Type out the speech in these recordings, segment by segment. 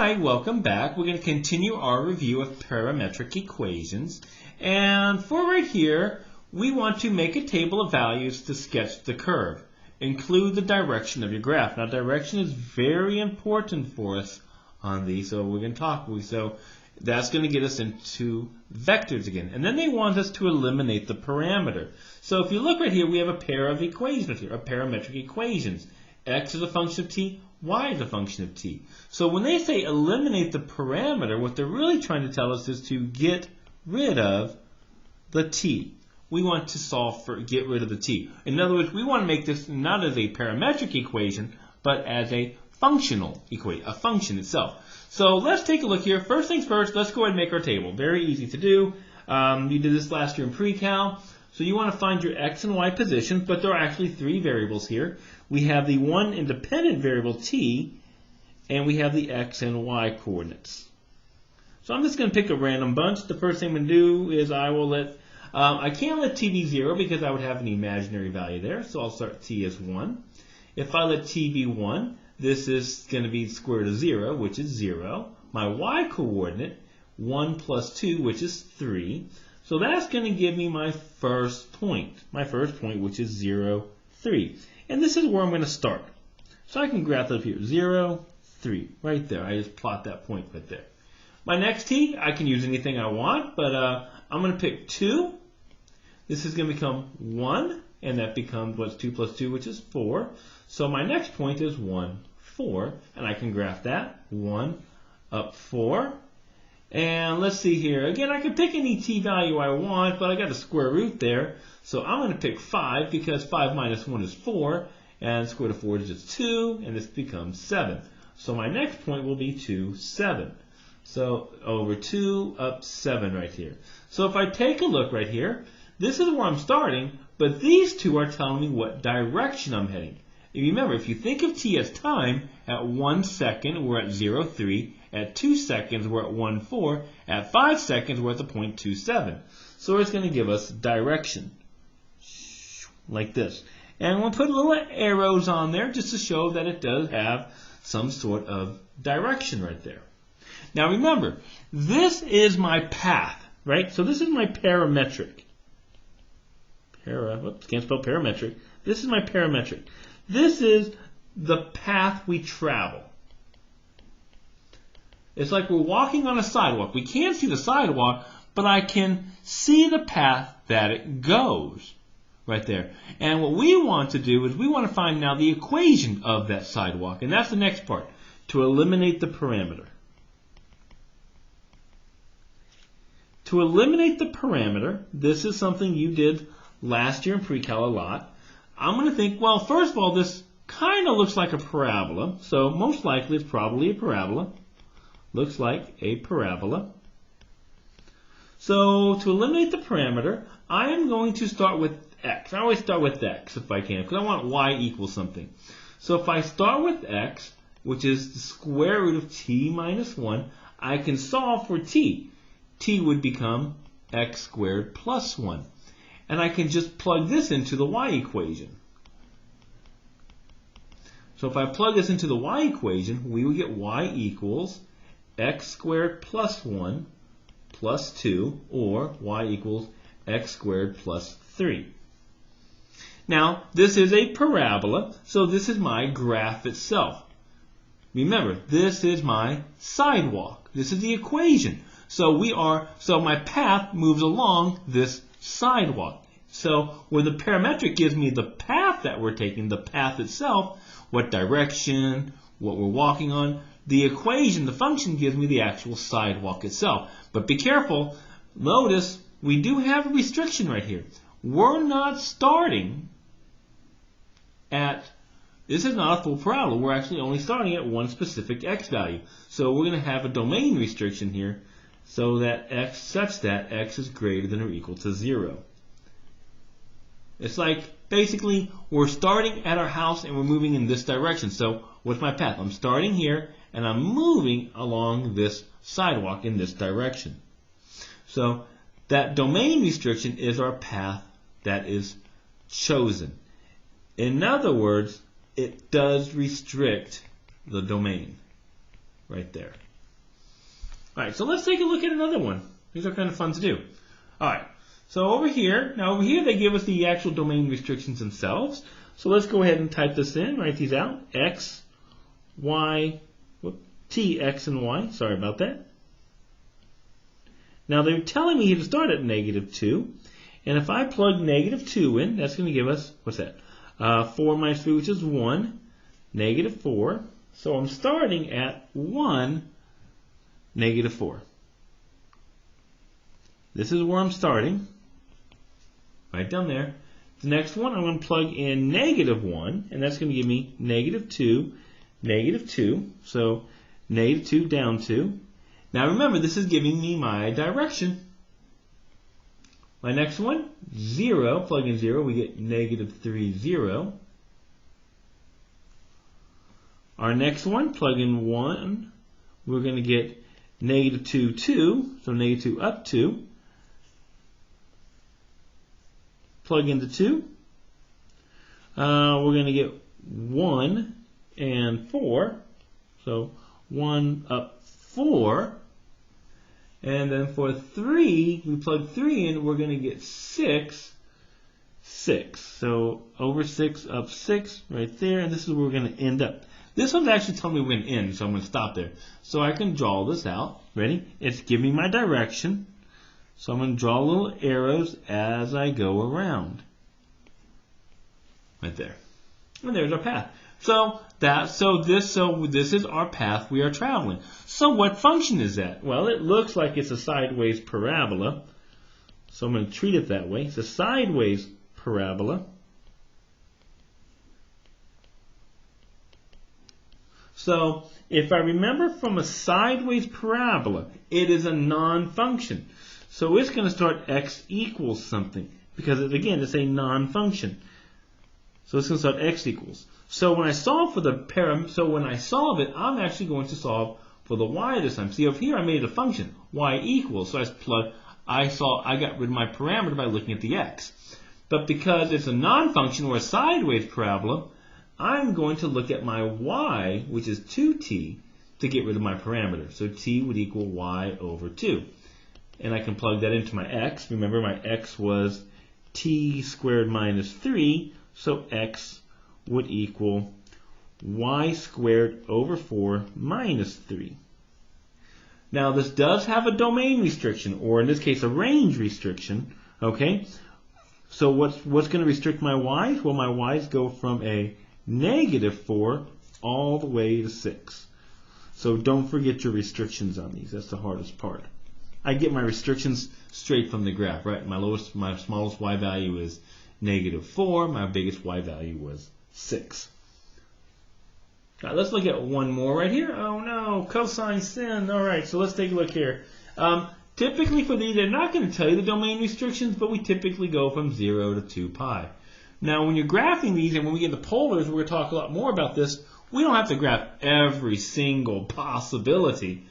Hi, welcome back. We're going to continue our review of parametric equations. And for right here, we want to make a table of values to sketch the curve. Include the direction of your graph. Now, direction is very important for us on these, so we're going to talk. So that's going to get us into vectors again. And then they want us to eliminate the parameter. So if you look right here, we have a pair of equations here, parametric equations. X is a function of t, y is a function of t. So when they say eliminate the parameter, what they're really trying to tell us is to get rid of the t. We want to solve for get rid of the t. In other words, we want to make this not as a parametric equation, but as a functional equation, a function itself. So let's take a look here. First things first, let's go ahead and make our table. Very easy to do. You did this last year in pre-cal. So you want to find your x and y positions, but there are actually three variables here. We have the one independent variable t, and we have the x and y coordinates. So I'm just going to pick a random bunch. The first thing I'm going to do is I can't let t be 0 because I would have an imaginary value there, so I'll start t as 1. If I let t be 1, this is going to be the square root of 0, which is 0. My y coordinate, 1 plus 2, which is 3. So that's going to give me my first point, which is 0, 3. And this is where I'm going to start. So I can graph that up here, 0, 3, right there. I just plot that point right there. My next t, I can use anything I want, but I'm going to pick 2. This is going to become 1, and that becomes, what's 2 plus 2, which is 4. So my next point is 1, 4, and I can graph that, 1 up 4. And let's see here. Again, I can pick any t value I want, but I got a square root there. So I'm going to pick 5 because 5 minus 1 is 4. And square root of 4 is just 2. And this becomes 7. So my next point will be 2, 7. So over 2 up 7 right here. So if I take a look right here, this is where I'm starting. But these two are telling me what direction I'm heading. Remember, if you think of t as time, at 1 second, we're at 0, 3. At 2 seconds, we're at 1, 4. At 5 seconds, we're at the point 2, 7. So it's going to give us direction, like this. And we'll put little arrows on there just to show that it does have some sort of direction right there. Now remember, this is my path, right? So this is my parametric. Can't spell parametric. This is my parametric. This is the path we travel. It's like we're walking on a sidewalk. We can't see the sidewalk, but I can see the path that it goes right there. And what we want to do is we want to find now the equation of that sidewalk. And that's the next part, to eliminate the parameter. To eliminate the parameter, this is something you did last year in pre-cal a lot. I'm going to think, well, first of all, this kind of looks like a parabola. So most likely it's probably a parabola. Looks like a parabola. So to eliminate the parameter, I am going to start with x. I always start with x if I can, because I want y equals something. So if I start with x, which is the square root of t minus 1, I can solve for t. T would become x squared plus 1. And I can just plug this into the y equation. So if I plug this into the y equation, we will get y equals x squared plus 1 plus 2, or y equals x squared plus 3. Now, this is a parabola, so this is my graph itself. Remember, this is my sidewalk. This is the equation. So my path moves along this sidewalk. So where the parametric gives me the path that we're taking, the path itself, what direction, what we're walking on, the equation, the function, gives me the actual sidewalk itself. But be careful. Notice we do have a restriction right here. We're not starting at, this is not a full parabola. We're actually only starting at one specific x value. So we're going to have a domain restriction here so that x, such that x is greater than or equal to 0. It's like basically we're starting at our house and we're moving in this direction. So what's my path? I'm starting here and I'm moving along this sidewalk in this direction. So that domain restriction is our path that is chosen. In other words, it does restrict the domain right there. All right, so let's take a look at another one. These are kind of fun to do. All right, so over here they give us the actual domain restrictions themselves. So let's go ahead and type this in, write these out. X, Y, T, X, and Y. Sorry about that. Now they're telling me to start at -2. And if I plug -2 in, that's going to give us, what's that? 4 minus 3, which is 1, -4. So I'm starting at 1, -4. This is where I'm starting. Right down there. The next one, I'm going to plug in -1, and that's going to give me -2, -2. So -2 down 2. Now remember, this is giving me my direction. My next one, 0, plug in 0, we get -3, 0. Our next one, plug in 1, we're going to get -2, 2, so -2 up 2. Plug into 2, we're going to get 1 and 4, so 1 up 4. And then for 3, we plug 3 in, we're going to get 6, 6. So over 6, up 6, right there, and this is where we're going to end up. This one's actually telling me we're going to end, so I'm going to stop there. So I can draw this out. Ready? It's giving my direction. So I'm going to draw little arrows as I go around. Right there. And there's our path. So this is our path we are traveling. So what function is that? Well, it looks like it's a sideways parabola. So I'm going to treat it that way. It's a sideways parabola. So if I remember from a sideways parabola, it is a non-function. So it's going to start x equals something because again it's a non-function. So it's going to start x equals. So when I solve for when I solve it, I'm actually going to solve for the y this time. See, over here I made it a function, y equals. So I got rid of my parameter by looking at the x. But because it's a non-function or a sideways parabola, I'm going to look at my y, which is 2t, to get rid of my parameter. So t would equal y over 2. And I can plug that into my x. Remember, my x was t squared minus 3, so x would equal y squared over 4 minus 3. Now this does have a domain restriction, or in this case a range restriction. Okay, so what's going to restrict my y's? Well, my y's go from a -4 all the way to 6. So don't forget your restrictions on these. That's the hardest part. I get my restrictions straight from the graph, right? My smallest y value is -4. My biggest y value was 6. All right, let's look at one more right here. Oh no, cosine sin. All right, so let's take a look here. Typically for these, they're not going to tell you the domain restrictions, but we typically go from 0 to 2 pi. Now, when you're graphing these, and when we get the polars, we're going to talk a lot more about this. We don't have to graph every single possibility.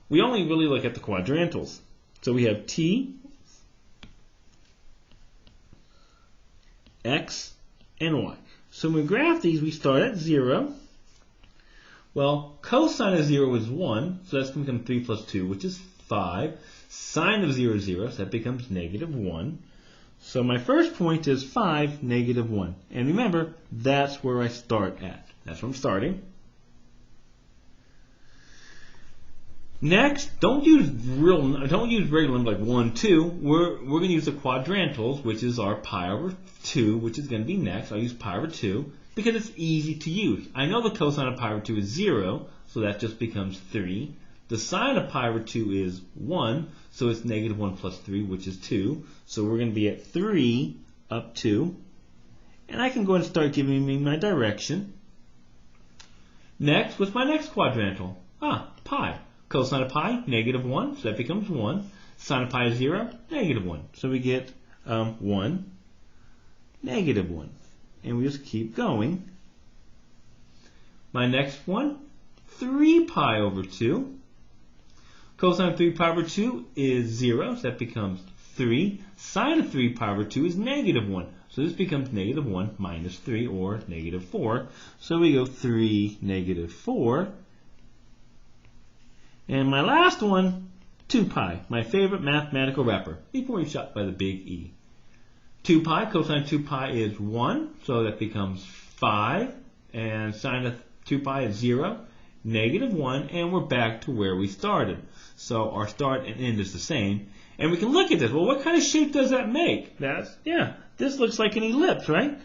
We only really look at the quadrantals. So we have t, x, and y. So when we graph these, we start at 0. Well, cosine of 0 is 1, so that's going to become 3 plus 2, which is 5. Sine of 0 is 0, so that becomes -1. So my first point is 5, -1. And remember, that's where I start at. That's where I'm starting. Next, don't use regular numbers like 1, 2. We're going to use the quadrantals, which is our pi over 2, which is going to be next. I'll use pi over 2 because it's easy to use. I know the cosine of pi over 2 is 0, so that just becomes 3. The sine of pi over 2 is 1, so it's -1 plus 3, which is 2. So we're going to be at 3 up 2. And I can go and start giving me my direction. Next, what's my next quadrantal? Pi. Cosine of pi, -1, so that becomes 1. Sine of pi is 0, -1. So we get 1, -1. And we just keep going. My next one, 3 pi over 2. Cosine of 3 pi over 2 is 0, so that becomes 3. Sine of 3 pi over 2 is -1. So this becomes -1 minus 3, or -4. So we go 3, -4. And my last one, 2 pi, my favorite mathematical wrapper, before he's shot by the big E. 2 pi, cosine 2 pi is 1, so that becomes 5, and sine of 2 pi is 0, negative 1, and we're back to where we started. So our start and end is the same. And we can look at this. Well, what kind of shape does that make? This looks like an ellipse, right?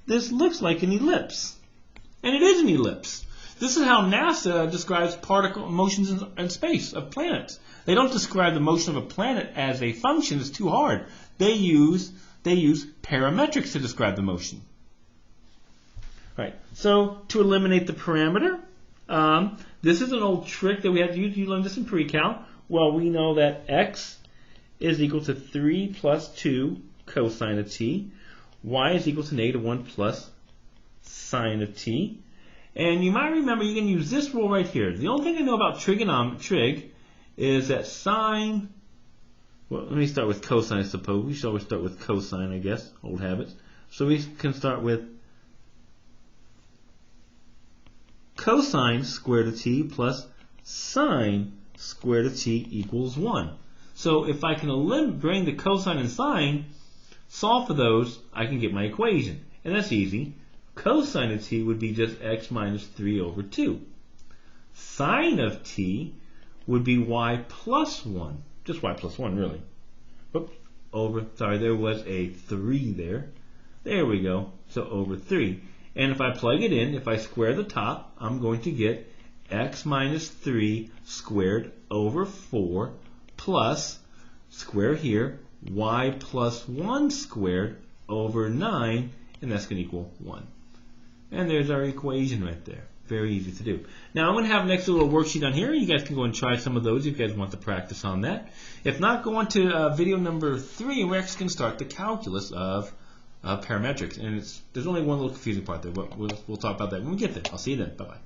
This looks like an ellipse. And it is an ellipse. This is how NASA describes particle motions in space of planets. They don't describe the motion of a planet as a function. It's too hard. They use parametrics to describe the motion. Right. So to eliminate the parameter, this is an old trick that we had to use. You learned this in pre-cal. Well, we know that x is equal to 3 plus 2 cosine of t. Y is equal to negative 1 plus sine of t. And you might remember you can use this rule right here. The only thing I know about trig is that sine, well, let me start with cosine, I suppose. We should always start with cosine, I guess, old habits. So we can start with cosine squared of t plus sine squared of t equals 1. So if I can bring the cosine and sine, solve for those, I can get my equation. And that's easy. Cosine of t would be just x minus 3 over 2. Sine of t would be y plus 1. Just y plus 1, really. Oops, there was a 3 there. There we go. So over 3. And if I plug it in, if I square the top, I'm going to get x minus 3 squared over 4 plus, square here, y plus 1 squared over 9, and that's going to equal 1. And there's our equation right there. Very easy to do. Now I'm going to have next a little worksheet on here. You guys can go and try some of those if you guys want to practice on that. If not, go on to video number 3, and we're actually going to start the calculus of parametrics. And there's only one little confusing part there, but we'll talk about that when we get there. I'll see you then. Bye-bye.